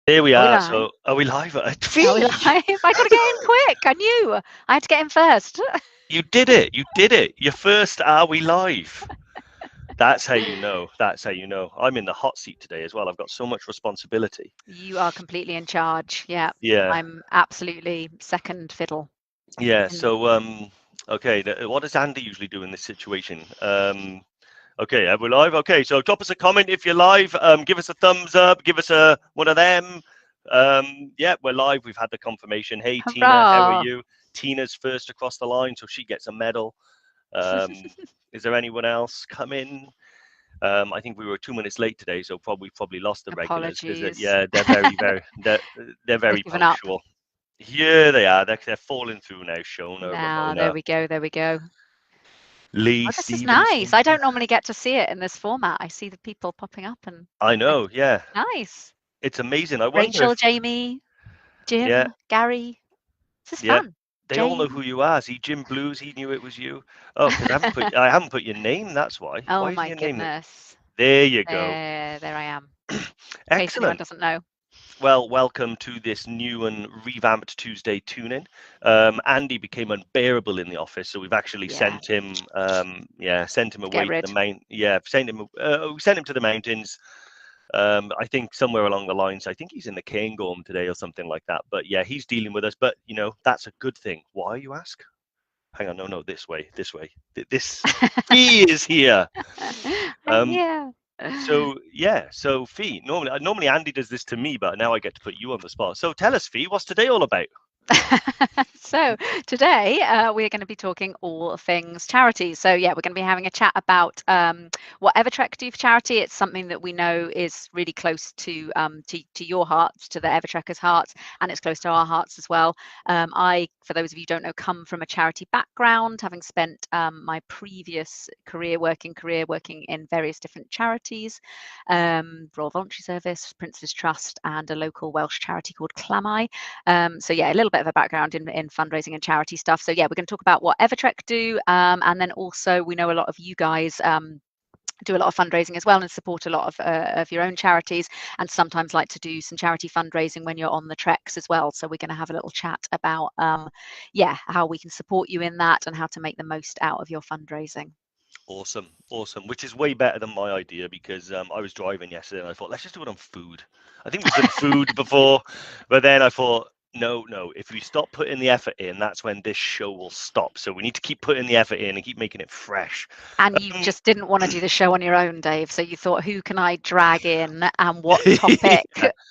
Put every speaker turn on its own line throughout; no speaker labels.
Here we
Are we
are.
live?
So, are we live?
Are we live?
Fee,
I got to get in quick. I knew I had to get in first.
you did it. You did it. Your first Are We Live? That's how you know. That's how you know. I'm in the hot seat today as well. I've got so much responsibility.
You are completely in charge. Yeah,
Yeah.
I'm absolutely second fiddle.
Yeah.
And
So, okay. What does Andy usually do in this situation? Okay, we're live. Okay, so drop us a comment if you're live. Give us a thumbs up. Give us a one of them. Yeah, we're live. We've had the confirmation. Hey, Tina, how are
hurrah!
you? Tina's first across the line, so she gets a medal. Um, is there anyone else coming? I think we were 2 minutes late today, so probably lost the regulars because
Apologies.
yeah, they're
They've
very
given up.
punctual. Here they are. They're falling through now. Shona,
Now, there
Ramona,
we go. There we go.
Lee
Oh, this is nice.
Stevenson.
I don't normally get to see it in this format. I see the people popping up
I
and
know. Yeah,
nice.
it's amazing. I wonder
Rachel,
if
Jamie,
yeah,
Jim, Gary. This is
yeah.
fun.
They all know
Jane.
who you are. See, Jim Blues, he knew it was you. Oh, because I haven't put your name. That's why.
Oh
Why isn't
my
your name?
goodness.
There you go.
There I am. In case anyone
Excellent.
doesn't know.
Well, welcome to this new and revamped Tuesday tune-in. Andy became unbearable in the office, so we've actually
Yeah.
sent him, sent him
Get
away to the
rid.
main. Yeah, we sent him to the mountains. I think somewhere along the lines, I think he's in the Cairngorm today or something like that. But yeah, he's dealing with us. But that's a good thing. Why, you ask? Hang on, no, this way, this way. This Fee is here.
I'm
Um,
here.
so yeah, so Fee, normally Andy does this to me, but now I get to put you on the spot. So tell us, Fee, what's today all about?
So today we're going to be talking all things charity. So yeah, we're going to be having a chat about what EverTrek do for charity. It's something that we know is really close to your hearts, to the EverTrekkers' hearts, and it's close to our hearts as well. I, for those of you who don't know, come from a charity background, having spent my previous working in various different charities, Royal Voluntary Service, Prince's Trust, and a local Welsh charity called Clamai. So yeah, a little bit of a background in fundraising and charity stuff. So yeah, we're going to talk about what EverTrek do, and then also we know a lot of you guys do a lot of fundraising as well and support a lot of your own charities, and sometimes like to do some charity fundraising when you're on the treks as well. So we're going to have a little chat about how we can support you in that and how to make the most out of your fundraising.
Awesome, awesome. Which is way better than my idea because I was driving yesterday and I thought, let's just do it on food. I think we've done food before, but then I thought, no, if we stop putting the effort in, that's when this show will stop. So we need to keep putting the effort in and keep making it fresh.
And you just didn't want to do the show on your own, Dave. So you thought, who can I drag in and what topic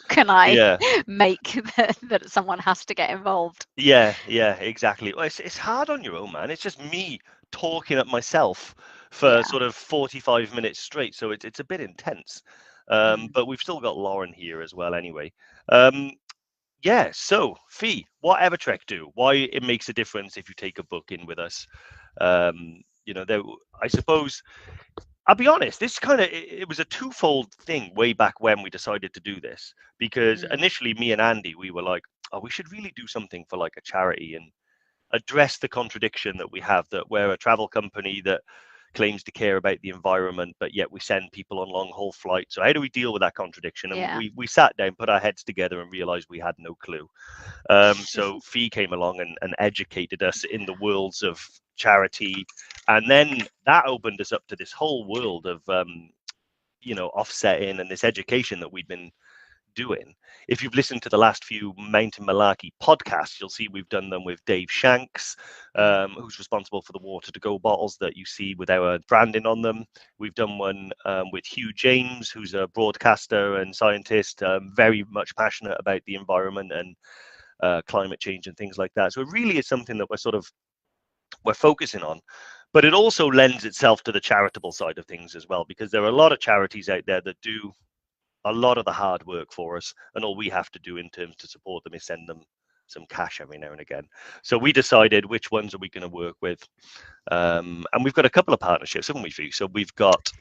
can I
Yeah,
make that someone has to get involved?
yeah, exactly. Well, it's hard on your own, man. It's just me talking at myself for
Yeah.
sort of 45 minutes straight. So it's a bit intense.
Mm.
But we've still got Lauren here as well anyway. Um, Yeah, so Fee, what EverTrek do? Why it makes a difference if you take a book in with us? There, I suppose I'll be honest. This it was a twofold thing way back when we decided to do this because
Mm.
initially me and Andy we were like, oh, we should really do something for like a charity and address the contradiction that we have that we're a travel company that claims to care about the environment, but yet we send people on long haul flights. So how do we deal with that contradiction? And
Yeah.
we sat down, put our heads together, and realized we had no clue. So Fee came along and educated us in the worlds of charity, and then that opened us up to this whole world of offsetting and this education that we've been doing. If you've listened to the last few Mountain Malarkey podcasts, you'll see we've done them with Dave Shanks,
Mm.
who's responsible for the water to go bottles that you see with our branding on them. We've done one with Hugh James, who's a broadcaster and scientist, very much passionate about the environment and climate change and things like that. So it really is something that we're focusing on. But it also lends itself to the charitable side of things as well, because there are a lot of charities out there that do a lot of the hard work for us, and all we have to do in terms to support them is send them some cash every now and again. So we decided which ones are we going to work with, and we've got a couple of partnerships, haven't we, Fee? So we've got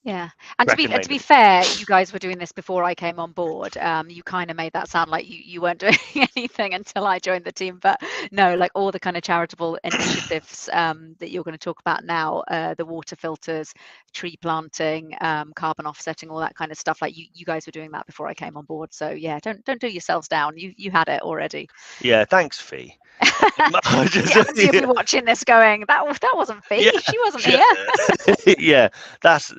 Yeah, and to
recommend
be
it.
fair, you guys were doing this before I came on board. You kind of made that sound like you weren't doing anything until I joined the team, but no, like all the kind of charitable initiatives that you're going to talk about now, the water filters, tree planting, carbon offsetting, all that kind of stuff. Like you guys were doing that before I came on board. So yeah, don't do yourselves down. You had it already.
Yeah, thanks, Fee. I just,
Andy will be watching this going, that wasn't
yeah,
Fee. She wasn't
yeah,
here.
yeah.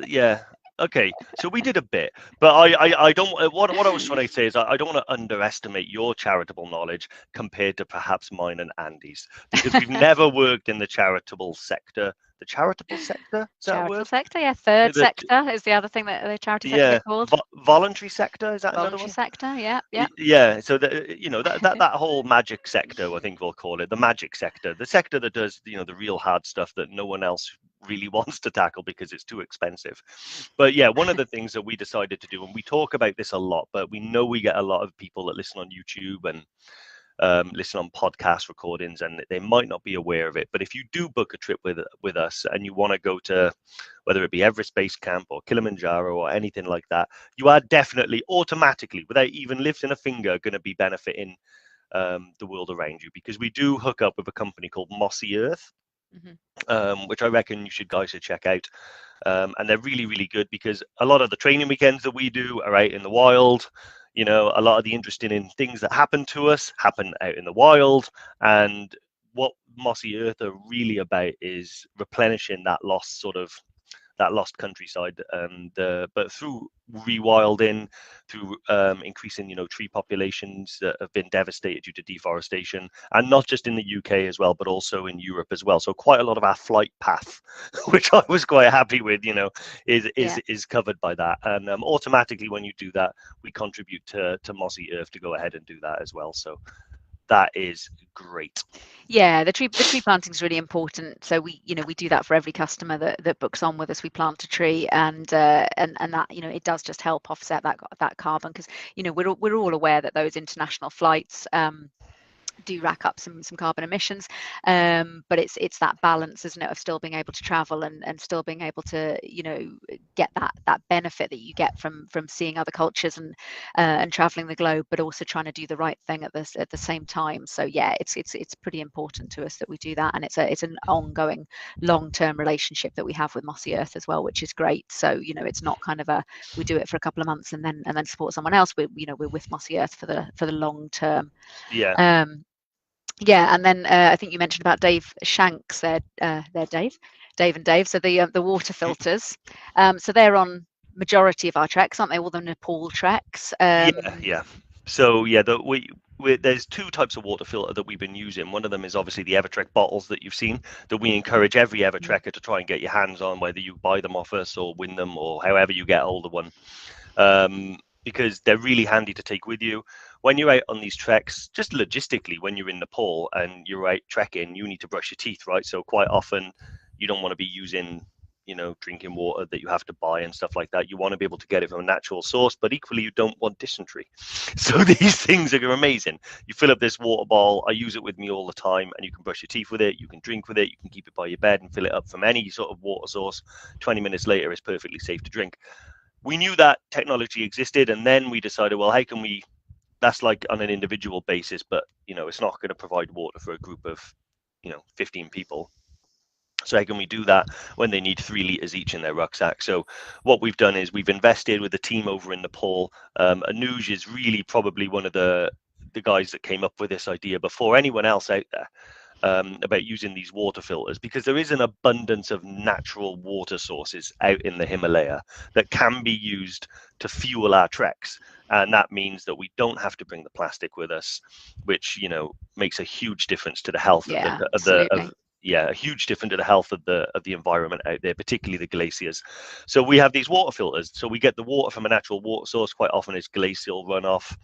Yeah. Okay, so we did a bit, but I don't. What I was trying to say is I don't want to underestimate your charitable knowledge compared to perhaps mine and Andy's, because we've never worked in the charitable sector. The charitable sector, is that a
Charitable
word?
sector, yeah. Third
The,
sector is the other thing that the charity sector
yeah,
get called.
voluntary sector, is that another
Voluntary
one?
sector, yeah, yeah.
Yeah, so that whole magic sector, I think we'll call it the magic sector, the sector that does the real hard stuff that no one else really wants to tackle because it's too expensive. But yeah, one of the things that we decided to do, and we talk about this a lot, but we know we get a lot of people that listen on YouTube and listen on podcast recordings, and they might not be aware of it. But if you do book a trip with us and you want to go to whether it be Everest Base Camp or Kilimanjaro or anything like that, you are definitely automatically, without even lifting a finger, going to be benefiting the world around you, because we do hook up with a company called Mossy Earth, which I reckon you guys should check out. And they're really, really good, because a lot of the training weekends that we do are out in the wild. A lot of the interesting things that happen to us happen out in the wild. And what Mossy Earth are really about is replenishing that lost countryside, and but through rewilding, through increasing tree populations that have been devastated due to deforestation, and not just in the UK as well, but also in Europe as well. So quite a lot of our flight path, which I was quite happy with, is covered by that. And automatically, when you do that, we contribute to Mossy Earth to go ahead and do that as well. So that is great.
Yeah, the tree planting is really important. So we do that for every customer that books on with us. We plant a tree, and that it does just help offset that carbon, because we're all aware that those international flights do rack up some carbon emissions, but it's that balance, isn't it, of still being able to travel and still being able to get that benefit that you get from seeing other cultures and traveling the globe, but also trying to do the right thing at the same time. So yeah, it's pretty important to us that we do that, and it's an ongoing long-term relationship that we have with Mossy Earth as well, which is great. So it's not kind of we do it for a couple of months and then support someone else. We're with Mossy Earth for the long term.
Yeah.
Yeah, and then I think you mentioned about Dave Shanks there. Dave and Dave. So the water filters. So they're on majority of our treks, aren't they? All the Nepal treks.
Yeah. So yeah, there's two types of water filter that we've been using. One of them is obviously the EverTrek bottles that you've seen, that we encourage every EverTrekker to try and get your hands on, whether you buy them off us or win them or however you get hold of one, because they're really handy to take with you when you're out on these treks. Just logistically, when you're in Nepal and you're out trekking, you need to brush your teeth, right? So quite often you don't want to be using drinking water that you have to buy and stuff like that. You want to be able to get it from a natural source, but equally you don't want dysentery. So these things are amazing. You fill up this water bottle. I use it with me all the time, and you can brush your teeth with it, you can drink with it, you can keep it by your bed and fill it up from any sort of water source. 20 minutes later, it's perfectly safe to drink. We knew that technology existed, and then we decided, well, how can we, that's like on an individual basis, but it's not going to provide water for a group of 15 people. So how can we do that when they need 3 liters each in their rucksack? So what we've done is we've invested with the team over in Nepal. Anuj is really probably one of the guys that came up with this idea before anyone else out there, about using these water filters, because there is an abundance of natural water sources out in the Himalaya that can be used to fuel our treks. And that means that we don't have to bring the plastic with us, which makes a huge difference to the health a huge difference to the health of the environment out there, particularly the glaciers. So we have these water filters. So we get the water from a natural water source. Quite often it's glacial runoff.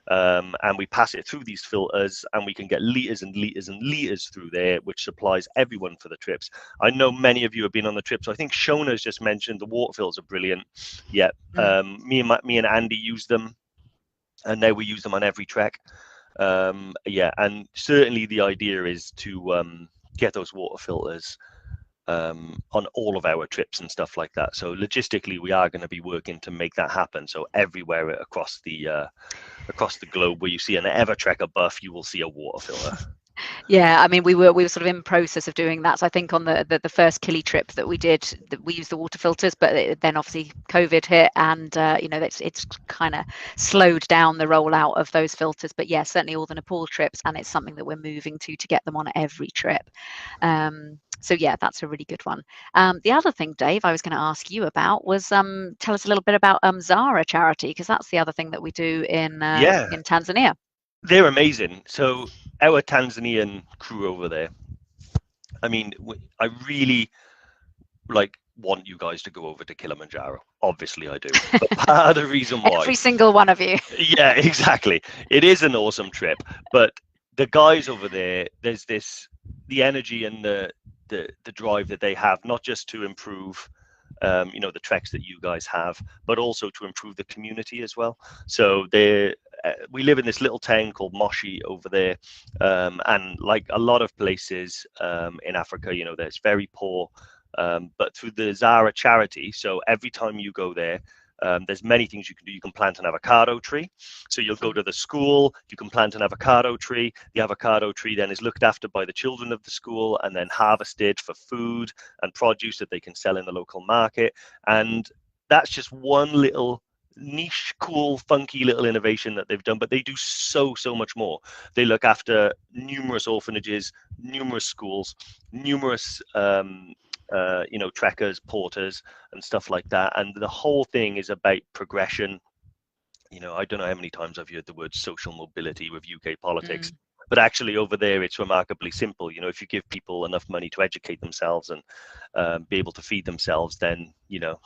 And we pass it through these filters, and we can get liters and liters and liters through there, which supplies everyone for the trips. I know many of you have been on the trip, so I think Shona's just mentioned the water filters are brilliant. Yeah, me and Andy use them, and now we use them on every trek. Yeah, and certainly the idea is to get those water filters on all of our trips and stuff like that. So logistically, we are going to be working to make that happen. So everywhere across the globe where you see an EverTrekker buff, you will see a water filter.
Yeah, I mean, we were sort of in process of doing that. So I think on the first Killy trip that we did, we used the water filters, but then obviously COVID hit, and it's kind of slowed down the rollout of those filters. But yeah, certainly all the Nepal trips, and it's something that we're moving to get them on every trip. So yeah, that's a really good one. The other thing, Dave, I was going to ask you about was tell us a little bit about Zara charity, because that's the other thing that we do in Tanzania.
They're amazing. So our Tanzanian crew over there, I mean, I really want you guys to go over to Kilimanjaro. Obviously I do, but part of the reason why,
every single one of you.
Yeah, exactly, it is an awesome trip, but the guys over there, there's the energy and the drive that they have, not just to improve the treks that you guys have, but also to improve the community as well. So we live in this little town called Moshi over there, and like a lot of places in Africa, there's very poor, but through the Zara charity, so every time you go there, there's many things you can do. You can plant an avocado tree. So you'll go to the school, you can plant an avocado tree. The avocado tree then is looked after by the children of the school and then harvested for food and produce that they can sell in the local market. And that's just one little niche, cool, funky little innovation that they've done, but they do so much more. They look after numerous orphanages, numerous schools, numerous trekkers, porters, and stuff like that. And the whole thing is about progression. I don't know how many times I've heard the word social mobility with UK politics, but actually over there it's remarkably simple. If you give people enough money to educate themselves and be able to feed themselves, then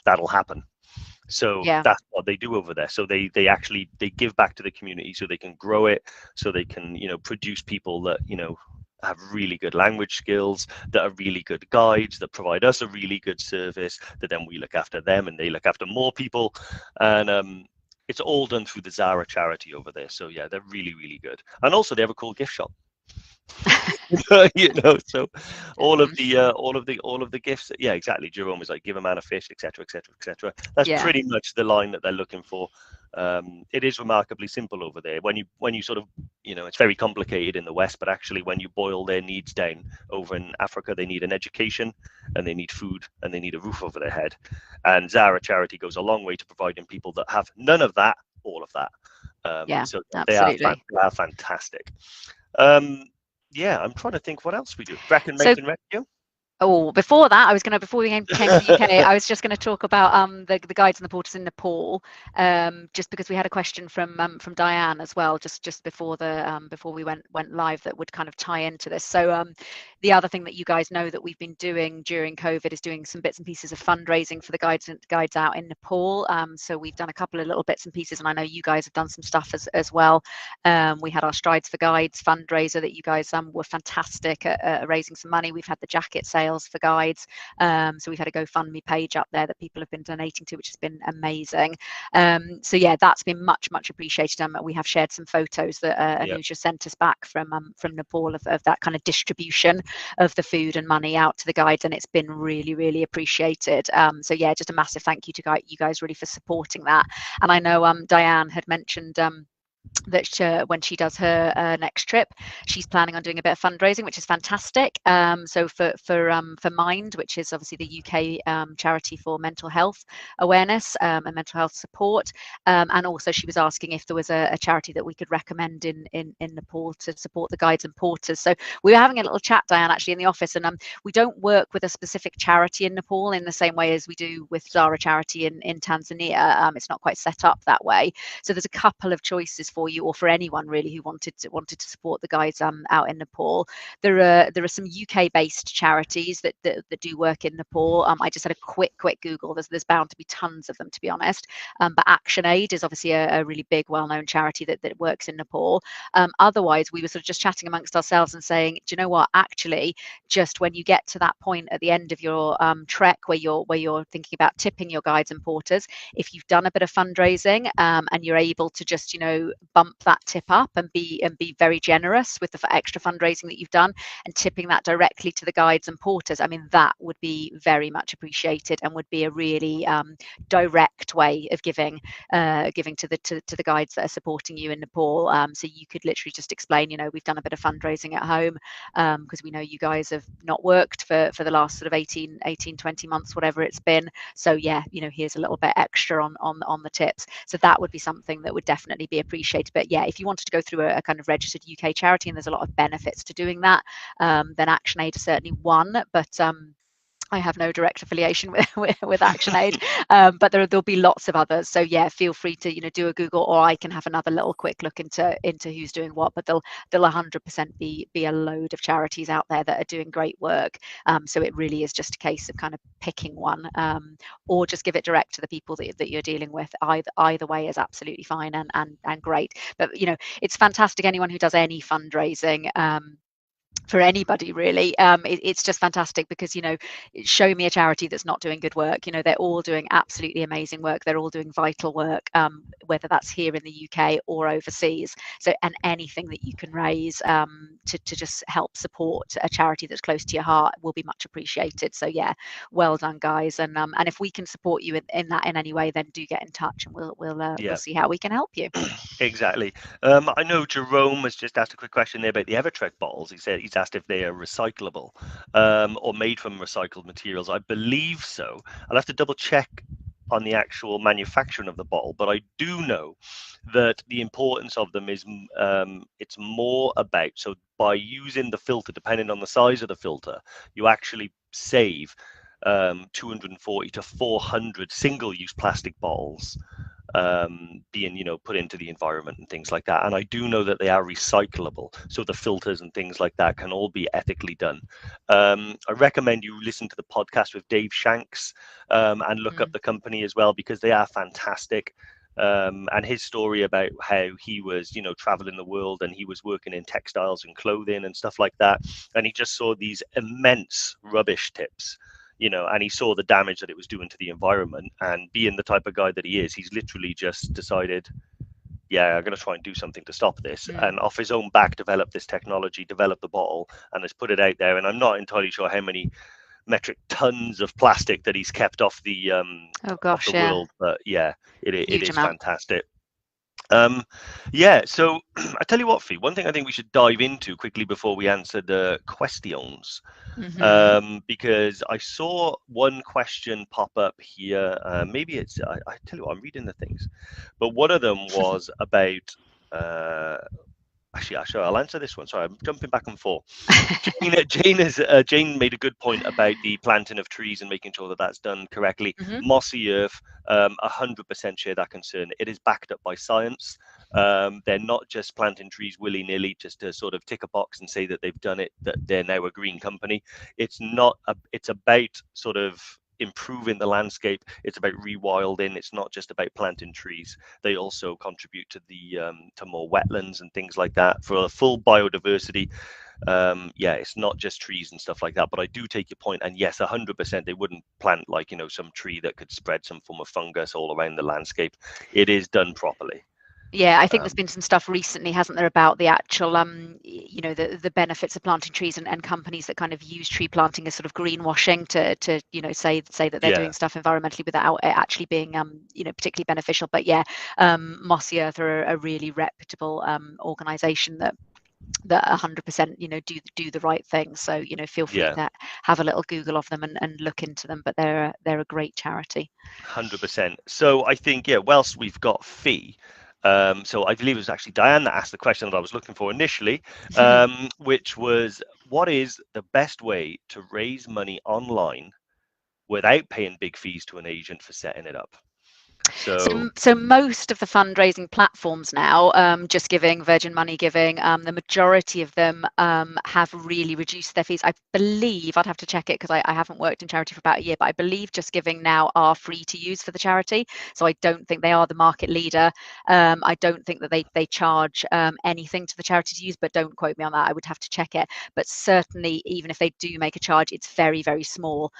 that'll happen. So that's what they do over there. So they give back to the community so they can grow it, so they can produce people that have really good language skills, that are really good guides, that provide us a really good service, that then we look after them and they look after more people. And it's all done through the Zara charity over there. So yeah, they're really, really good. And also they have a cool gift shop. So all of the gifts, yeah, exactly. Jerome was like, give a man a fish, etc., etc., etc. That's pretty much the line that they're looking for. It is remarkably simple over there. When you sort of, it's very complicated in the West, but actually when you boil their needs down, over in Africa, they need an education and they need food and they need a roof over their head. And Zara charity goes a long way to providing people that have none of that, all of that. So
absolutely.
They are fantastic. Yeah, I'm trying to think what else we do. Bracken Mountain Rescue.
Oh, before that, before we came to the UK, I was just going to talk about the guides and the porters in Nepal, just because we had a question from Diane as well, just before we went live, that would kind of tie into this. So the other thing that you guys know that we've been doing during COVID is doing some bits and pieces of fundraising for the guides out in Nepal. So we've done a couple of little bits and pieces, and I know you guys have done some stuff as well. We had our Strides for Guides fundraiser that you guys were fantastic at raising some money. We've had the jacket sales for guides, so we've had a GoFundMe page up there that people have been donating to, which has been amazing. So yeah, that's been much appreciated. We have shared some photos that Anuja sent us back from Nepal of that kind of distribution of the food and money out to the guides, and it's been really appreciated. So yeah, just a massive thank you to you guys really for supporting that. And I know Diane had mentioned that when she does her next trip, she's planning on doing a bit of fundraising, which is fantastic. So for Mind, which is obviously the UK charity for mental health awareness and mental health support, and also she was asking if there was a charity that we could recommend in Nepal to support the guides and porters. So we were having a little chat, Diane, actually in the office, and we don't work with a specific charity in Nepal in the same way as we do with Zara charity in Tanzania. It's not quite set up that way. So there's a couple of choices for you, or for anyone really who wanted to support the guides out in Nepal. There are some UK-based charities that do work in Nepal. I just had a quick Google. There's bound to be tons of them, to be honest. But ActionAid is obviously a really big, well-known charity that works in Nepal. Otherwise, we were sort of just chatting amongst ourselves and saying, do you know what? Actually, just when you get to that point at the end of your trek where you're thinking about tipping your guides and porters, if you've done a bit of fundraising and you're able to just bump that tip up and be very generous with the extra fundraising that you've done, and tipping that directly to the guides and porters, I mean, that would be very much appreciated and would be a really direct way of giving to the guides that are supporting you in Nepal. So you could literally just explain, we've done a bit of fundraising at home because we know you guys have not worked for the last sort of 18 20 months, whatever it's been. So yeah, here's a little bit extra on the tips. So that would be something that would definitely be appreciated. But yeah, if you wanted to go through a kind of registered UK charity, and there's a lot of benefits to doing that, then ActionAid is certainly one. But I have no direct affiliation with ActionAid, but there'll be lots of others. So yeah, feel free to do a Google, or I can have another little quick look into who's doing what. But there'll 100% be a load of charities out there that are doing great work. So it really is just a case of kind of picking one, or just give it direct to the people that you're dealing with. Either way is absolutely fine and great. But it's fantastic. Anyone who does any fundraising, for anybody really, it's just fantastic because show me a charity that's not doing good work. They're all doing absolutely amazing work. They're all doing vital work, whether that's here in the UK or overseas. So, and anything that you can raise to just help support a charity that's close to your heart will be much appreciated. So yeah, well done guys, and if we can support you in that in any way, then do get in touch and we'll see how we can help you.
Exactly. I know Jerome has just asked a quick question there about the EverTrek bottles. He's asked if they are recyclable or made from recycled materials. I believe so. I'll have to double check on the actual manufacturing of the bottle, but I do know that the importance of them is it's more about, so by using the filter, depending on the size of the filter, you actually save 240 to 400 single-use plastic bottles being put into the environment and things like that. And I do know that they are recyclable, so the filters and things like that can all be ethically done. I recommend you listen to the podcast with Dave Shanks and look up the company as well, because they are fantastic. And his story about how he was traveling the world, and he was working in textiles and clothing and stuff like that, and he just saw these immense rubbish tips, and he saw the damage that it was doing to the environment. And being the type of guy that he is, he's literally just decided, yeah, I'm going to try and do something to stop this. And off his own back, developed this technology, developed the bottle, and has put it out there. And I'm not entirely sure how many metric tons of plastic that he's kept off the world. But yeah, it is fantastic. So I tell you what, Fee, one thing I think we should dive into quickly before we answer the questions, because I saw one question pop up here. Maybe it's, I tell you what, I'm reading the things, but one of them was about, actually, I'll answer this one. Sorry, I'm jumping back and forth. Jane made a good point about the planting of trees and making sure that that's done correctly. Mossy earth, 100% share that concern. It is backed up by science. They're not just planting trees willy-nilly just to sort of tick a box and say that they've done it, that they're now a green company. It's not. It's about sort of improving the landscape. It's about rewilding. It's not just about planting trees. They also contribute to the to more wetlands and things like that for a full biodiversity. It's not just trees and stuff like that, but I do take your point. And yes, 100% they wouldn't plant some tree that could spread some form of fungus all around the landscape. It is done properly.
Yeah, I think there's been some stuff recently, hasn't there, about the actual, the benefits of planting trees, and companies that kind of use tree planting as sort of greenwashing to say that they're doing stuff environmentally without it actually being, particularly beneficial. But yeah, Mossy Earth are a really reputable organisation that 100% do the right thing. So feel free to have a little Google of them and look into them. But they're a great charity.
100%. So I think whilst we've got Fee. So I believe it was actually Diane that asked the question that I was looking for initially, which was, what is the best way to raise money online without paying big fees to an agent for setting it up?
So most of the fundraising platforms now, Just Giving, Virgin Money Giving, the majority of them have really reduced their fees. I believe, I'd have to check it because I haven't worked in charity for about a year, but I believe Just Giving now are free to use for the charity. So I don't think they are the market leader. I don't think that they charge anything to the charity to use, but don't quote me on that. I would have to check it. But certainly, even if they do make a charge, it's very, very small.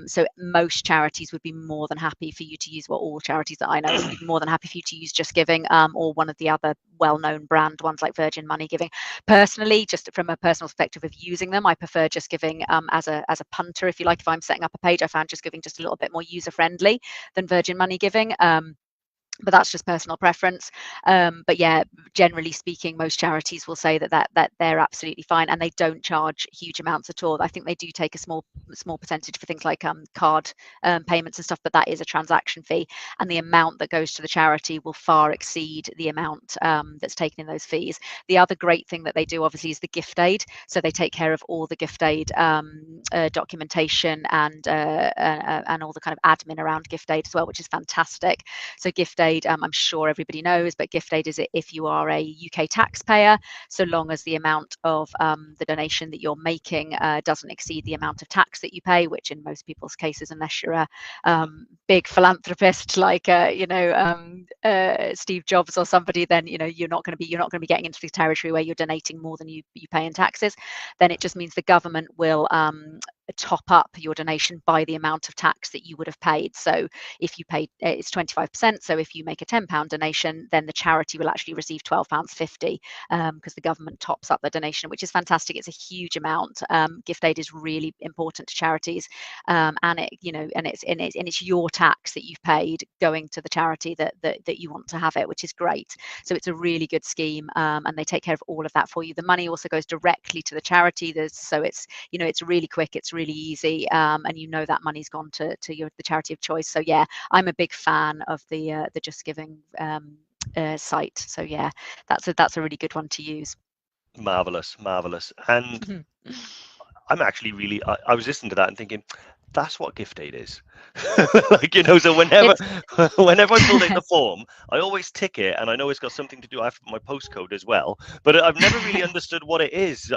So most charities would be more than happy for you to use what all charities charities that I know, and I'm more than happy for you to use Just Giving or one of the other well-known brand ones like Virgin Money Giving. Personally, just from a personal perspective of using them, I prefer Just Giving as a punter, if you like. If I'm setting up a page, I found Just Giving just a little bit more user-friendly than Virgin Money Giving. But that's just personal preference. But yeah, generally speaking, most charities will say that they're absolutely fine, and they don't charge huge amounts at all. I think they do take a small percentage for things like card payments and stuff, but that is a transaction fee, and the amount that goes to the charity will far exceed the amount that's taken in those fees. The other great thing that they do, obviously, is the gift aid. So they take care of all the gift aid documentation and all the kind of admin around gift aid as well, which is fantastic. So gift aid, I'm sure everybody knows, but gift aid is if you are a UK taxpayer, so long as the amount of the donation that you're making doesn't exceed the amount of tax that you pay, which in most people's cases, unless you're a big philanthropist like Steve Jobs or somebody, then you're not going to be getting into the territory where you're donating more than you pay in taxes. Then it just means the government will top up your donation by the amount of tax that you would have paid. So if you paid, it's 25%. So if you make a £10 donation, then the charity will actually receive £12.50 because the government tops up the donation, which is fantastic. It's a huge amount. Gift aid is really important to charities, and it's your tax that you've paid going to the charity that you want to have it, which is great. So it's a really good scheme, and they take care of all of that for you. The money also goes directly to the charity. So it's really quick, it's really easy, and that money's gone to the charity of choice. So yeah, I'm a big fan of the Just Giving site. So yeah, that's a really good one to use.
Marvelous. And I'm actually really, I was listening to that and thinking, that's what gift aid is. So whenever I filled in the form, I always tick it, and I know it's got something to do. I have my postcode as well, but I've never really understood what it is.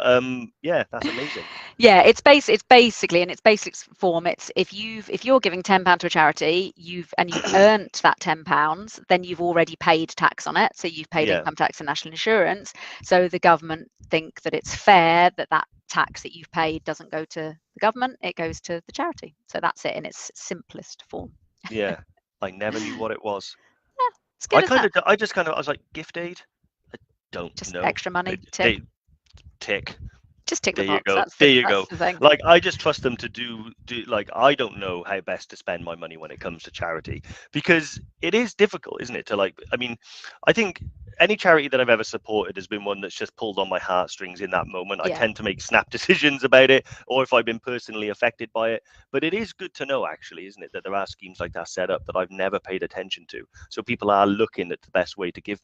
Yeah, that's amazing.
Yeah, it's basically in its basic form. It's if you're giving £10 to a charity, you've earned that £10, then you've already paid tax on it. So you've paid income tax and national insurance. So the government think that it's fair that tax that you've paid doesn't go to the government, it goes to the charity. So that's it in its simplest form.
Yeah, I never knew what it was.
Yeah, it's good.
I was like, gift aid? I don't
just
know.
Extra money. Tick. Just tick the box.
There you go.
The thing.
Like, I just trust them to do like, I don't know how best to spend my money when it comes to charity, because it is difficult, isn't it? I think any charity that I've ever supported has been one that's just pulled on my heartstrings in that moment. I tend to make snap decisions about it, or if I've been personally affected by it. But it is good to know, actually, isn't it, that there are schemes like that set up that I've never paid attention to. So people are looking at the best way to give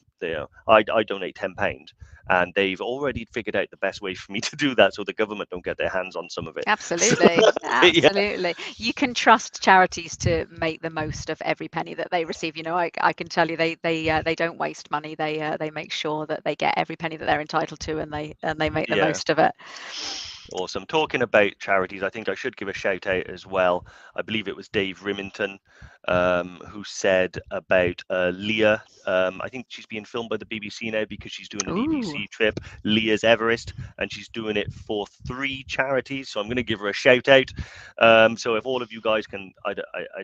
I donate £10, and they've already figured out the best way for me to do that, so the government don't get their hands on some of it.
Absolutely. Absolutely. You can trust charities to make the most of every penny that they receive. I can tell you they don't waste money. They make sure that they get every penny that they're entitled to, and they make the most of it.
Awesome. Talking about charities, I think I should give a shout out as well. I believe it was Dave Rimington who said about Leah. I think she's being filmed by the BBC now because she's doing an EBC trip, Leah's Everest, and she's doing it for 3 charities. So I'm going to give her a shout out. So if all of you guys can, I'd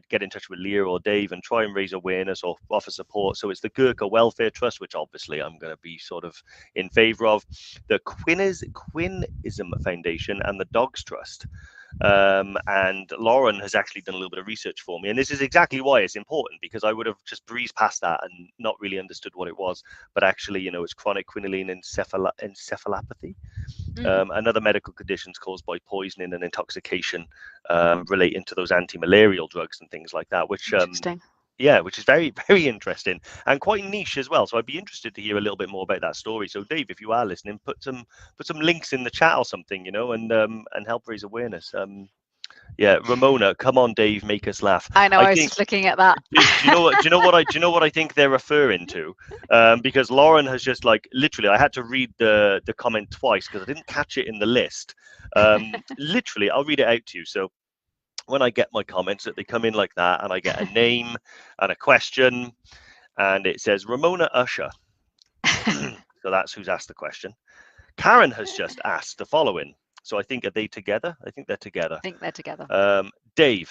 get in touch with Leah or Dave and try and raise awareness or offer support. So it's the Gurkha Welfare Trust, which obviously I'm going to be sort of in favour of, the Quinism Foundation, and the Dogs Trust. And Lauren has actually done a little bit of research for me, and this is exactly why it's important, because I would have just breezed past that and not really understood what it was. But actually, it's chronic quinoline encephalopathy, and other medical conditions caused by poisoning and intoxication relating to those anti-malarial drugs and things like that, which which is very, very interesting and quite niche as well. So I'd be interested to hear a little bit more about that story. So Dave, if you are listening, put some links in the chat or something, and help raise awareness. Ramona, come on, Dave, make us laugh.
I know. I was just looking at that.
Do you know what I think they're referring to? Because Lauren has just literally, I had to read the comment twice because I didn't catch it in the list. Literally, I'll read it out to you. So when I get my comments, that they come in like that, and I get a name and a question, and it says Ramona Usher. So that's who's asked the question. Karen has just asked the following. So I think, are they together? I think they're together.
I think they're together.
Dave,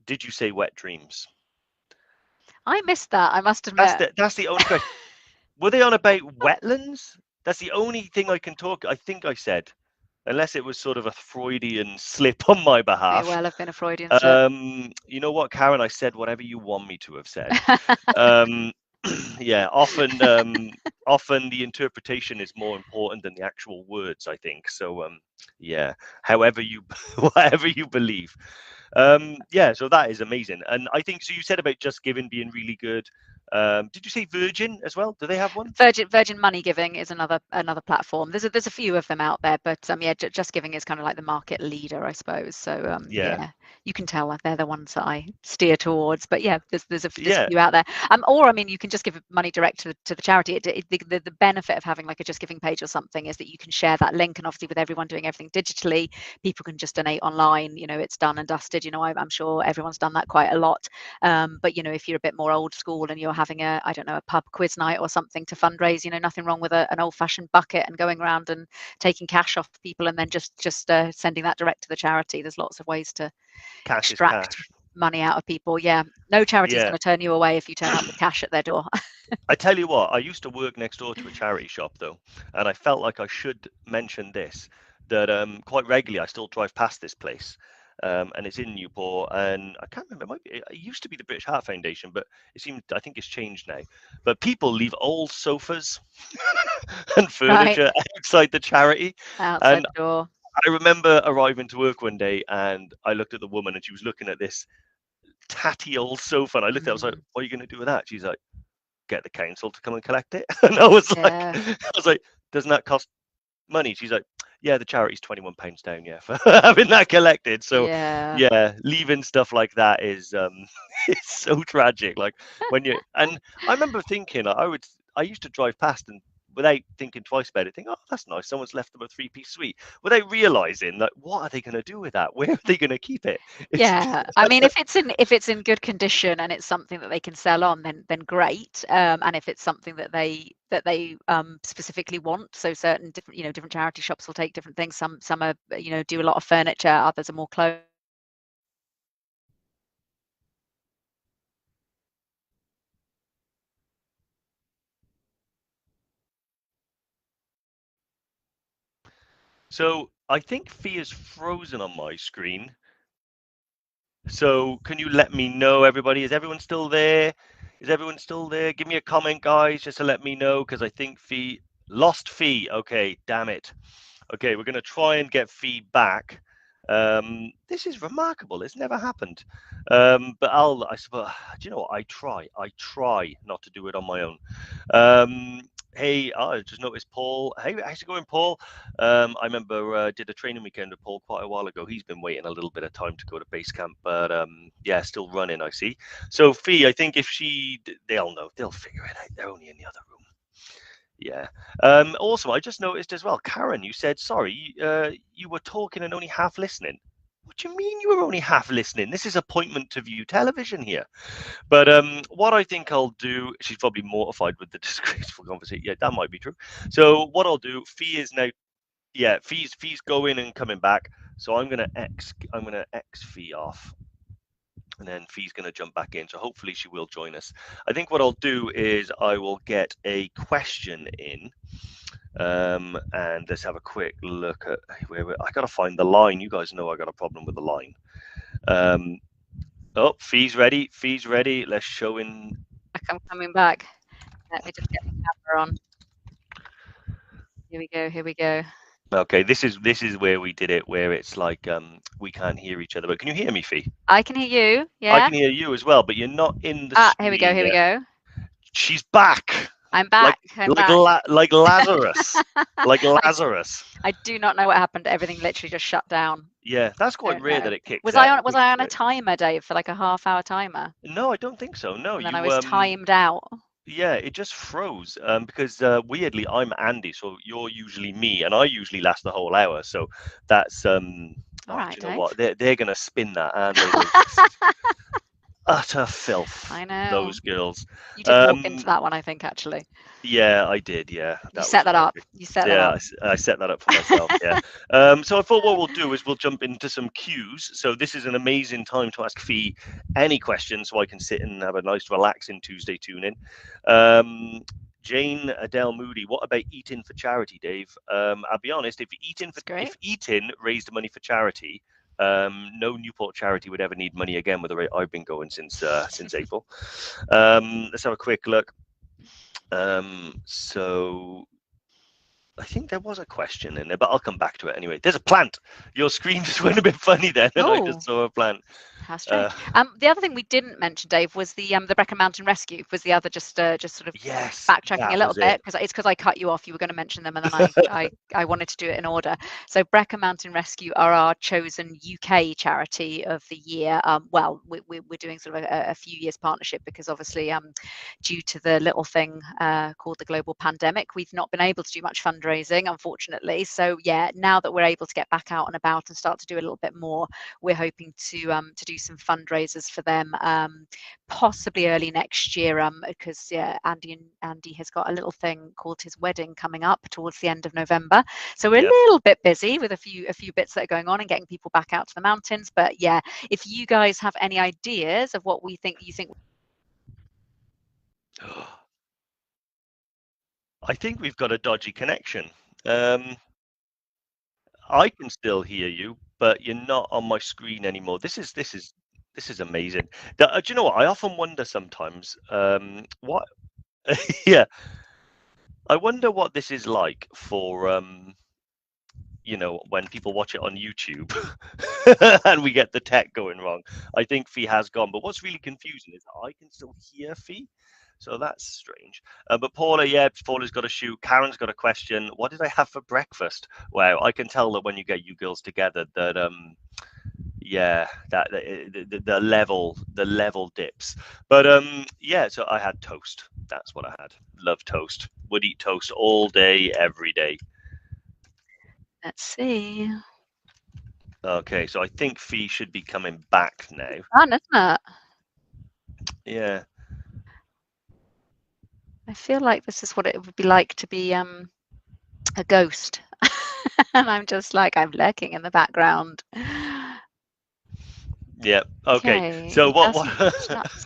did you say wet dreams?
I missed that, I must
That's
admit.
the only question. Were they on about wetlands? That's the only thing I can talk. I think I said, unless it was sort of a Freudian slip on my
May
behalf.
well have been a Freudian slip.
You know what, Karen? I said whatever you want me to have said. Um, yeah, often the interpretation is more important than the actual words, I think. So, yeah, however you, whatever you believe. Yeah, so that is amazing. And I think so. You said about Just Giving being really good. Did you say Virgin as well? Do they have one?
Virgin Money Giving is another platform. There's a few of them out there, but yeah, Just Giving is kind of like the market leader, I suppose. So
Yeah,
yeah, you can tell like they're the ones that I steer towards. But yeah, there's a
yeah,
few out there. Or I mean, you can just give money direct to the charity. The benefit of having like a Just Giving page or something is that you can share that link, and obviously with everyone doing everything digitally, people can just donate online. You know, it's done and dusted. You know, I'm sure everyone's done that quite a lot. But you know, if you're a bit more old school and you're having a, I don't know, a pub quiz night or something to fundraise, you know, nothing wrong with an old-fashioned bucket and going around and taking cash off people and then just sending that direct to the charity. There's lots of ways to
cash is
extract
cash.
money out of people. Yeah, no charity's
Yeah.
going to turn you away if you turn up with cash at their door.
I tell you what, I used to work next door to a charity shop though, and I felt like I should mention this, that quite regularly I still drive past this place. And it's in Newport, and I can't remember. It used to be the British Heart Foundation, but I think it's changed now. But people leave old sofas and
Right,
furniture outside the charity.
outside
And
the door.
I remember arriving to work one day, and I looked at the woman, and she was looking at this tatty old sofa, and I looked at, I was like,
Mm,
"What are you going to do with that?" She's like, "Get the council to come and collect it." And I was like,
yeah,
doesn't that cost money? She's like, yeah, the charity's £21 down, yeah, for having that collected. So
yeah.
yeah, leaving stuff like that is it's so tragic. Like when you and I remember thinking I used to drive past and without thinking twice about it, think, oh, that's nice. Someone's left them a three-piece suite. Without realizing that what are they going to do with that? Where are they going to keep it? It's
Yeah, I mean, if it's in good condition and it's something that they can sell on, then great. And if it's something that they specifically want, so certain different, you know, different charity shops will take different things. Some are, you know, do a lot of furniture, others are more clothes.
so I think Fia's frozen on my screen. So can you let me know, everybody? Is everyone still there? Is everyone still there? Give me a comment, guys, just to let me know, because I think Fee lost Fee. Okay, damn it. Okay, we're going to try and get Fee back. This is remarkable. It's never happened. But I suppose, do you know what? I try not to do it on my own. Hey, I just noticed Paul. Hey, how's it going, Paul? I remember did a training weekend with Paul quite a while ago. He's been waiting a little bit of time to go to base camp, but yeah, still running, I see. So Fee, I think if they'll know, they'll figure it out. They're only in the other room. Yeah. Also, I just noticed as well, Karen, you said sorry. You were talking and only half listening. What do you mean you were only half listening? This is appointment to view television here. But what I think I'll do, she's probably mortified with the disgraceful conversation. Yeah, that might be true. So what I'll do, Fee is now, yeah, Fee's going and coming back. So I'm gonna X Fee off, and then Fee's gonna jump back in. So hopefully she will join us. I think what I'll do is I will get a question in. And let's have a quick look at I gotta find the line. You guys know I got a problem with the line. Oh, Fee's ready. Fee's ready. Let's show in.
I'm coming back. Let me just get the camera on. Here we go. Here we go.
Okay, this is where we did it, where it's like we can't hear each other. But can you hear me, Fee?
I can hear you.
I
Yeah.
can hear you as well, but you're not in the
Here we go.
screen
Here we
yet.
go.
She's back.
I'm
Like
back. I'm back.
like Lazarus. Like Lazarus.
I do not know what happened. Everything literally just shut down.
Yeah, that's quite
Don't
rare
know.
that it kicks
Was
out.
I on a timer, Dave, for like a half-hour timer?
No, I don't think so. No,
And then I
you
was timed out.
yeah, it just froze because weirdly I'm Andy, so you're usually me, and I usually last the whole hour. So that's
All right,
do you know
Dave.
what? They're gonna spin that, aren't they? utter filth.
I know.
Those girls.
You did walk into that one, I think, actually.
Yeah, I did. Yeah,
You
that
set
was
that up.
horrific.
You set that
Yeah,
up.
I set that up for myself. Yeah. So I thought what we'll do is we'll jump into some cues. So this is an amazing time to ask Fee any questions, so I can sit and have a nice, relaxing Tuesday tune in. Jane Adele Moody, what about eating for charity, Dave? I'll be honest, if eating raised money for charity, no Newport charity would ever need money again with the rate I've been going since April. Let's have a quick look. So I think there was a question in there, but I'll come back to it anyway. There's a plant. Your screen just went a bit funny then, and I just saw a plant.
How strange. The other thing we didn't mention, Dave, was the Brecon Mountain Rescue. Was the other just sort of backtracking a little bit because I cut you off. You were going to mention them, and then I wanted to do it in order. So Brecon Mountain Rescue are our chosen UK charity of the year. Well, we're doing sort of a few years partnership because obviously due to the little thing called the global pandemic, we've not been able to do much fundraising, unfortunately. So yeah, now that we're able to get back out and about and start to do a little bit more, we're hoping to do some fundraisers for them, possibly early next year, because yeah, Andy has got a little thing called his wedding coming up towards the end of November, so we're a little bit busy with a few bits that are going on and getting people back out to the mountains. But yeah, if you guys have any ideas of what you think
I think we've got a dodgy connection. I can still hear you, but you're not on my screen anymore. This is amazing. Do you know what? I often wonder sometimes, what yeah, I wonder what this is like for when people watch it on YouTube and we get the tech going wrong. I think Fee has gone, but what's really confusing is I can still hear Fee. So that's strange. But Paula's got a shoot. Karen's got a question. What did I have for breakfast? Wow, I can tell that when you get you girls together that that the level dips. But so I had toast. That's what I had. Love toast. Would eat toast all day, every day.
Let's see.
Okay, so I think Fee should be coming back now.
Fun, isn't it?
Yeah.
I feel like this is what it would be like to be a ghost. And I'm just like, I'm lurking in the background.
Yeah. Okay. So what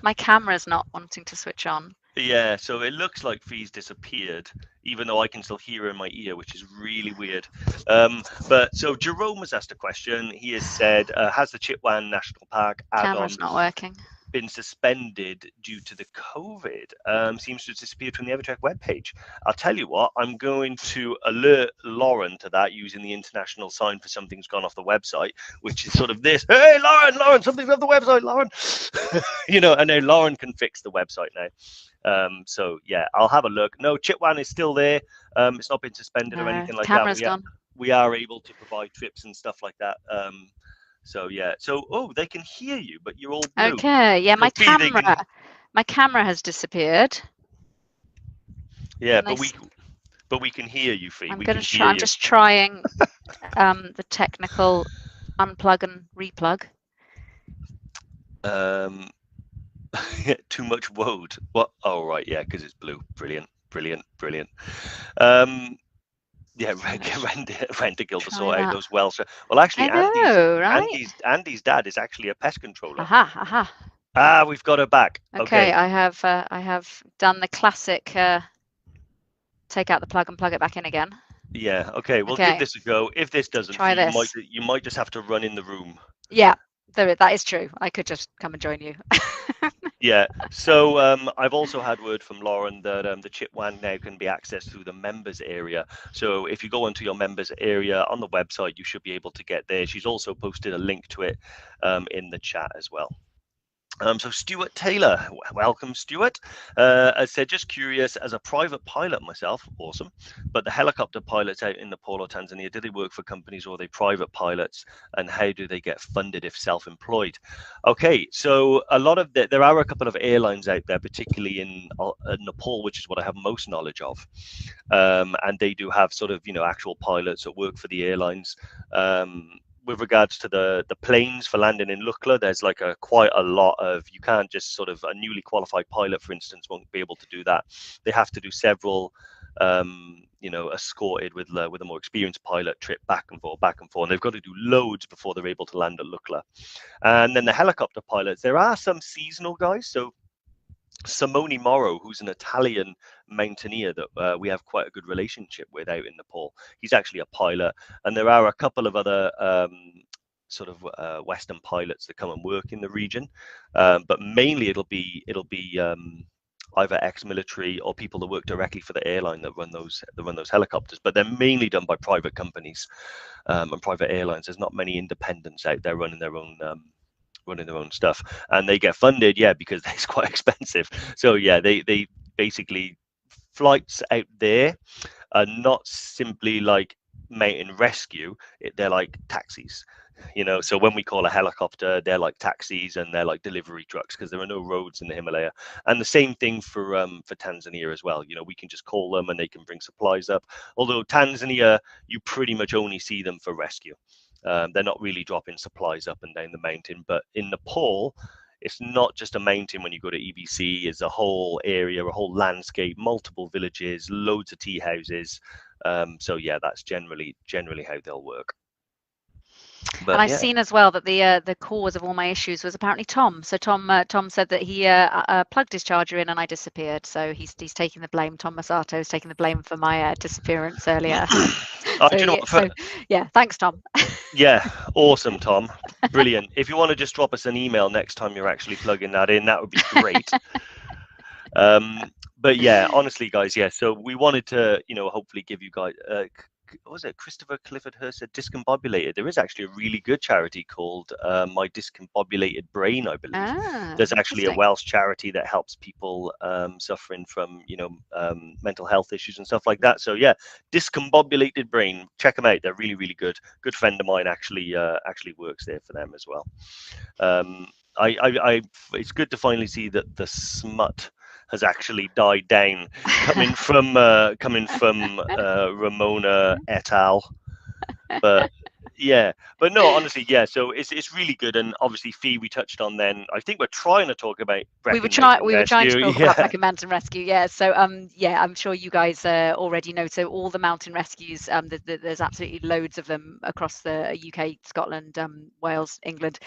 my camera's not wanting to switch on.
Yeah, so it looks like Fee's disappeared, even though I can still hear her in my ear, which is really weird. But so Jerome has asked a question. He has said, has the Chitwan National Park
camera's not working
been suspended due to the COVID? Seems to have disappeared from the EverTrek webpage. I'll tell you what, I'm going to alert Lauren to that using the international sign for something's gone off the website, which is sort of this. Hey, Lauren, something's off the website, Lauren. And now Lauren can fix the website now. So yeah, I'll have a look. No, Chitwan is still there. It's not been suspended or anything like that. We are able to provide trips and stuff like that. So yeah, they can hear you, but you're all blue.
Okay, yeah, my camera has disappeared.
Yeah, but we can hear you, Fee.
I'm just trying the technical unplug and replug.
Too much woad. What? Oh right, yeah, because it's blue. Brilliant. Yeah, rent a guild to sort out those Welsh. Well, actually, Andy's dad is actually a pest controller. Ah, we've got her back.
Okay, I have done the classic take out the plug and plug it back in again.
Yeah. Okay. We'll give this a go. If this doesn't, you might just have to run in the room.
Yeah, that is true. I could just come and join you.
Yeah. So I've also had word from Lauren that the Chitwan now can be accessed through the members area. So if you go into your members area on the website, you should be able to get there. She's also posted a link to it in the chat as well. So Stuart Taylor, welcome Stuart. I said, just curious, as a private pilot myself, awesome, but the helicopter pilots out in Nepal or Tanzania, do they work for companies or are they private pilots, and how do they get funded if self-employed? Okay, so there are a couple of airlines out there, particularly in Nepal, which is what I have most knowledge of, and they do have sort of actual pilots that work for the airlines. with regards to the planes for landing in Lukla, there's like quite a lot of, you can't just sort of, a newly qualified pilot, for instance, won't be able to do that. They have to do several, escorted with a more experienced pilot trip back and forth, and they've got to do loads before they're able to land at Lukla. And then the helicopter pilots, there are some seasonal guys. So Simone Morrow, who's an Italian mountaineer that we have quite a good relationship with out in Nepal. He's actually a pilot, and there are a couple of other Western pilots that come and work in the region, but mainly it'll be either ex-military or people that work directly for the airline that run those helicopters. But they're mainly done by private companies and private airlines. There's not many independents out there running their own stuff, and they get funded because it's quite expensive. So they basically, flights out there are not simply like mountain rescue, they're like taxis. So when we call a helicopter, they're like taxis and they're like delivery trucks, because there are no roads in the Himalaya. And the same thing for Tanzania as well. We can just call them and they can bring supplies up, although Tanzania, you pretty much only see them for rescue. They're not really dropping supplies up and down the mountain. But in Nepal, it's not just a mountain. When you go to EBC, it's a whole area, a whole landscape, multiple villages, loads of tea houses. So that's generally how they'll work. But,
and I've seen as well that the cause of all my issues was apparently Tom. So Tom said that he plugged his charger in and I disappeared. So he's taking the blame. Tom Masato is taking the blame for my disappearance earlier. Thanks, Tom.
Yeah, awesome, Tom. Brilliant. If you want to just drop us an email next time you're actually plugging that in, that would be great. But honestly, guys, so we wanted to, hopefully give you guys, what was it? Christopher Clifford Hurst said discombobulated. There is actually a really good charity called My Discombobulated Brain, I believe. There's actually a Welsh charity that helps people suffering from, mental health issues and stuff like that. So Discombobulated Brain, check them out. They're really, really good. Good friend of mine actually works there for them as well. It's good to finally see that the smut has actually died down, coming from Ramona et al. But no, honestly, so it's really good. And obviously, Fi, we touched on. Then I think we're trying to talk about
we were trying to talk about Brecon Mountain Rescue. So I'm sure you guys already know. So all the mountain rescues, there's absolutely loads of them across the UK, Scotland, Wales, England.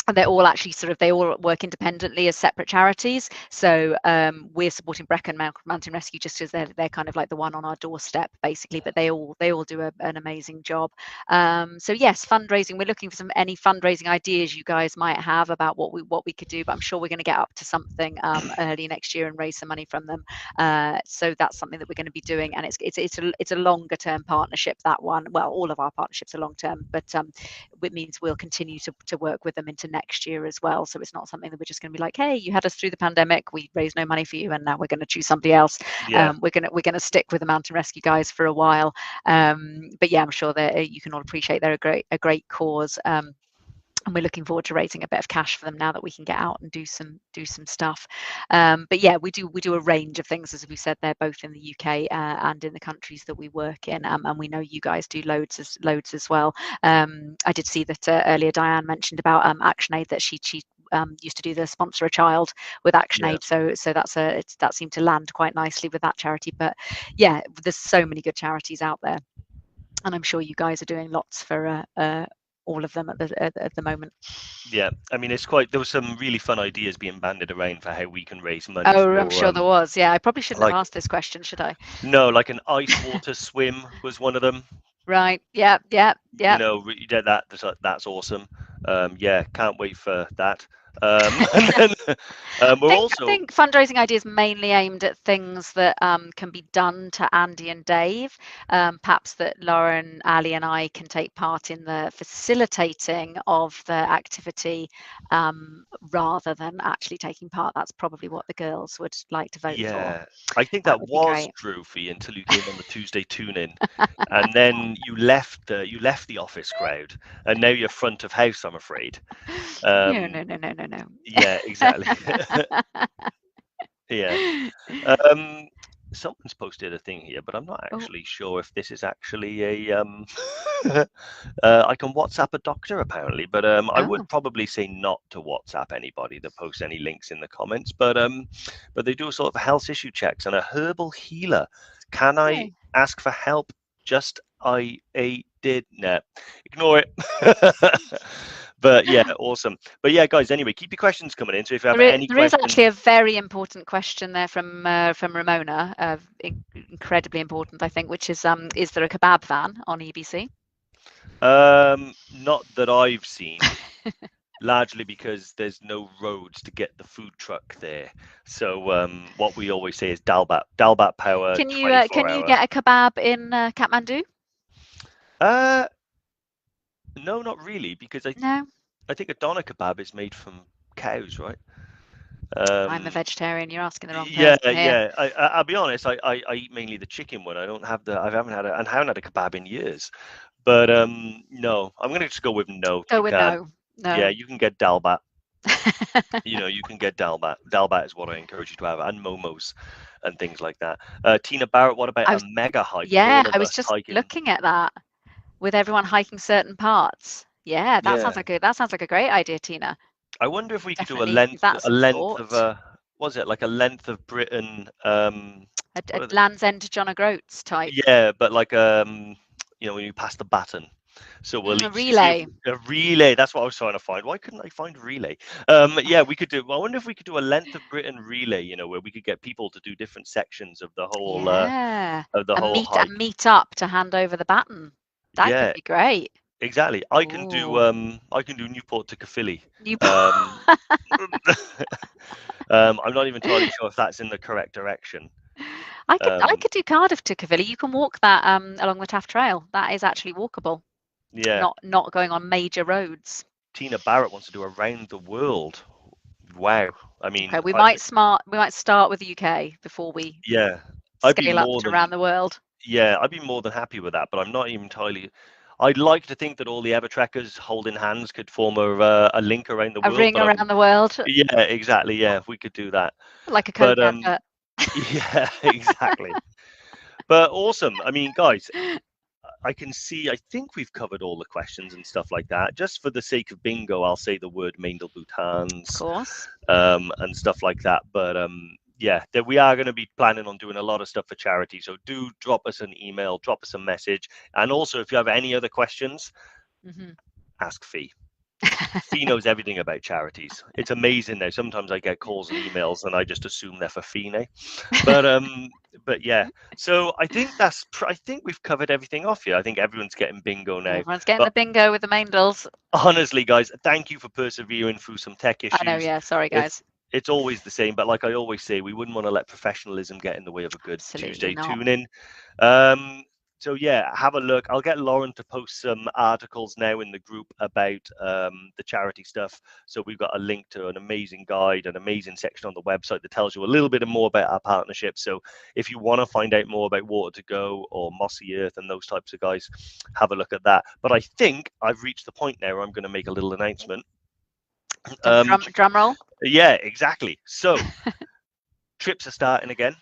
And they're all actually they all work independently as separate charities. So we're supporting Brecon Mountain Rescue just because they're kind of like the one on our doorstep, basically. But they all do an amazing job. So yes, fundraising. We're looking for any fundraising ideas you guys might have about what we could do. But I'm sure we're going to get up to something early next year and raise some money from them. So that's something that we're going to be doing, and it's a longer term partnership. That one, well, all of our partnerships are long term, but it means we'll continue to work with them into next year as well. So it's not something that we're just going to be like, hey, you had us through the pandemic, we raised no money for you, and now we're going to choose somebody else. We're going to stick with the mountain rescue guys for a while. But I'm sure that you can all appreciate they're a great cause. And we're looking forward to raising a bit of cash for them now that we can get out and do some stuff. But we do a range of things, as we said. They're both in the UK and in the countries that we work in, and we know you guys do loads as well. I did see that earlier Diane mentioned about ActionAid, that she used to do the sponsor a child with ActionAid. So that seemed to land quite nicely with that charity. But there's so many good charities out there, and I'm sure you guys are doing lots for all of them at the moment.
I mean, there was some really fun ideas being banded around for how we can raise money.
I'm sure there was. I probably shouldn't have asked this question, should I?
No, like an ice water swim was one of them.
Right. Yeah.
That's awesome. Can't wait for that. I
think fundraising ideas mainly aimed at things that can be done to Andy and Dave. Perhaps that Lauren, Ali, and I can take part in the facilitating of the activity rather than actually taking part. That's probably what the girls would like to vote for.
I think that was true for you until you came on the Tuesday tune-in, and then you left the office crowd, and now you're front of house, I'm afraid.
No.
Yeah, exactly. someone's posted a thing here, but I'm not
Oh,
actually sure if this is actually a I can WhatsApp a doctor apparently, but I would
oh,
probably say not to WhatsApp anybody that posts any links in the comments. But they do sort of health issue checks and a herbal healer. Can I
hey.
ask for help? Just I did no, ignore it. But yeah, awesome. But yeah, guys. Anyway, keep your questions coming in. So if you have any
There is actually
questions,
a very important question there from Ramona, incredibly important, I think, which is there a kebab van on EBC?
not that I've seen. Largely because there's no roads to get the food truck there. So what we always say is Dalbat power,
Can
24
you
hour.
get a kebab in Kathmandu?
Uh, no, not really, because
No,
I think a doner kebab is made from cows, right?
I'm a
Um,
vegetarian. You're asking the wrong
yeah,
person here.
yeah. I'll be honest. I eat mainly the chicken one. I haven't had a kebab in years. But no, I'm gonna just go with no.
Go
You
with
can.
no,
Yeah,
no.
you can get Dalbat. You can get Dalbat. Dalbat is what I encourage you to have, and momos and things like that. Tina Barrett, what about
I
a
was,
mega hike?
yeah,
All
I
of
was
us
just
hiking.
looking at that with everyone hiking certain parts. Yeah,
Yeah,
that sounds like a great idea, Tina.
I wonder if we could do
Definitely give that
a
some
length of
thought.
was it like a length of Britain?
A
What are the,
Land's End to John O'Groats type.
yeah, but like when you pass the baton. So we'll
A
each see if
relay.
a relay. That's what I was trying to find. Why couldn't I find relay? Yeah, we could do. I wonder if we could do a length of Britain relay. Where we could get people to do different sections
Yeah.
of the whole
And
hike.
meet up to hand over the baton. That could
Yeah,
be great.
exactly.
Oh,
I can do Newport to Caerphilly.
you
Um, I'm not even entirely sure if that's in the correct direction.
I
Um,
could do Cardiff to Caerphilly. You can walk that along the Taff Trail. That is actually walkable,
yeah,
not going on major roads.
Tina Barrett wants to do around the world. Wow. I
Okay,
mean, I think
we might start with the UK before we
yeah, I'd be
scale up
more
to
than
around the world.
yeah, I'd be more than happy with that. But I'm not even entirely. I'd like to think that all the EverTrekkers holding hands could form a link around the
A
world.
ring
But I'm
around the world,
yeah, exactly. Yeah, if we could do that.
like a Coke
But
advert.
yeah, exactly. But awesome. I mean, guys, I can see, I think we've covered all the questions and stuff like that. Just for the sake of bingo, I'll say the word
Of
Mandelbutans
course.
and stuff like that. But yeah, that we are going to be planning on doing a lot of stuff for charity. So do drop us an email, drop us a message. And also, if you have any other questions,
Hmm.
ask Fee. Fee knows everything about charities. It's amazing now. Sometimes I get calls and emails and I just assume they're for Fee now. But but yeah. So I think we've covered everything off here. I think everyone's getting bingo now.
Everyone's getting
But
the bingo with the Maindles.
honestly, guys, thank you for persevering through some tech
I know,
issues.
yeah. Sorry,
It's
guys.
it's always the same, but like I always say, we wouldn't want to let professionalism get in the way of a good
Absolutely
Tuesday
not.
tune in. Um, so yeah, have a look. I'll get Lauren to post some articles now in the group about the charity stuff. So we've got a link to an amazing guide, an amazing section on the website that tells you a little bit more about our partnership. So if you want to find out more about Water to Go or Mossy Earth and those types of guys, have a look at that. But I think I've reached the point now where I'm going to make a little announcement. Um,
Drum roll.
yeah, exactly. So trips are starting again,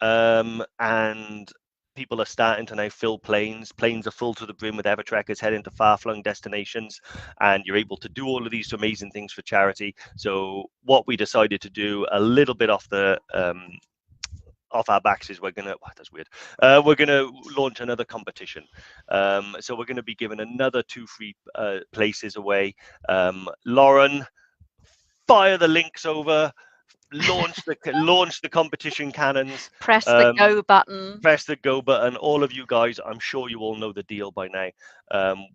and people are starting to now fill planes. Planes are full to the brim with EverTrekkers heading to far-flung destinations, and you're able to do all of these amazing things for charity. So what we decided to do a little bit off our backs is that's weird. We're gonna launch another competition. So we're gonna be giving another 2 free places away. Lauren, fire the links over, launch the competition cannons,
Press the
um,
go button.
press the go button. All of you guys, I'm sure you all know the deal by now.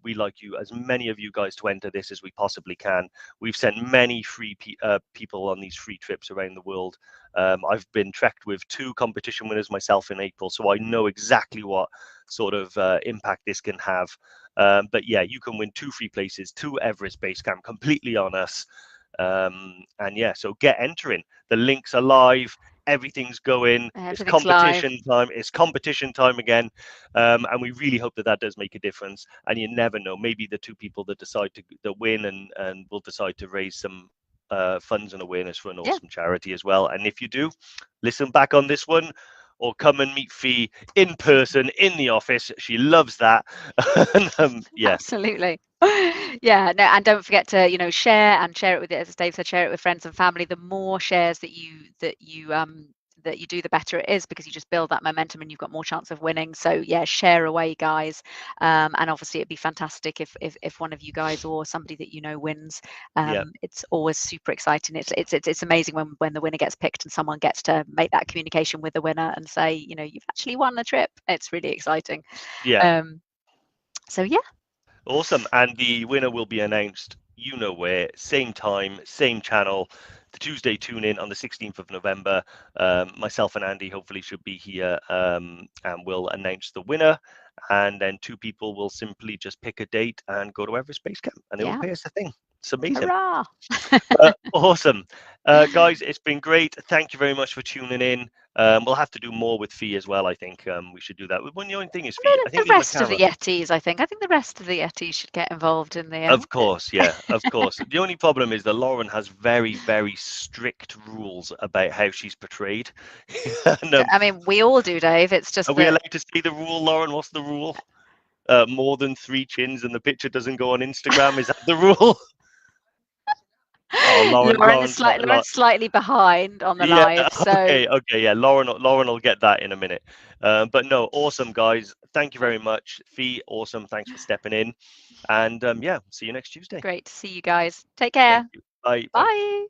We like you, as many of you guys, to enter this as we possibly can. We've sent many people on these free trips around the world. I've been trekked with 2 competition winners myself in April, so I know exactly what sort of impact this can have. But yeah, you can win 2 free places to Everest Base Camp completely on us. And yeah, so get entering. The links are live. Everything's going.
Everything's live.
It's competition time again, and we really hope that does make a difference. And you never know, maybe the 2 people that decide to win and will decide to raise some funds and awareness for an
Yeah.
awesome charity as well. And if you do, listen back on this one, or come and meet Fi in person in the office. She loves that. And, yeah.
Absolutely. Yeah, no, and don't forget to, you know, share it with, as Dave said, share it with friends and family. The more shares that you do, the better it is, because you just build that momentum and you've got more chance of winning. So yeah, share away, guys. And obviously it'd be fantastic if one of you guys or somebody that you know wins. It's always super exciting. It's amazing when the winner gets picked and someone gets to make that communication with the winner and say, you know, you've actually won the trip. It's really exciting. So yeah.
Awesome. And the winner will be announced, you know where, same time, same channel, the Tuesday tune in on the 16th of November. Myself and Andy hopefully should be here, and we'll announce the winner. And then 2 people will simply just pick a date and go to Everest Base Camp, and they will pay us a thing. It's amazing.
Hurrah!
Awesome. Guys, it's been great. Thank you very much for tuning in. We'll have to do more with Fi as well. I think we should do that. One the only thing is, Fi, I think
the rest of the Yetis, I think the rest of the Yetis should get involved in the.
Of course, yeah, of course. The only problem is that Lauren has very, very strict rules about how she's portrayed. And,
I mean, we all do, Dave. It's just.
Are we allowed to say the rule, Lauren? What's the rule? More than 3 chins and the picture doesn't go on Instagram. Is that the rule? Oh,
Lauren's slightly behind on the live. So
okay, yeah. Lauren will get that in a minute. But no, awesome, guys. Thank you very much. Fi, awesome. Thanks for stepping in. And yeah, see you next Tuesday.
Great to see you guys. Take care.
Bye.
Bye.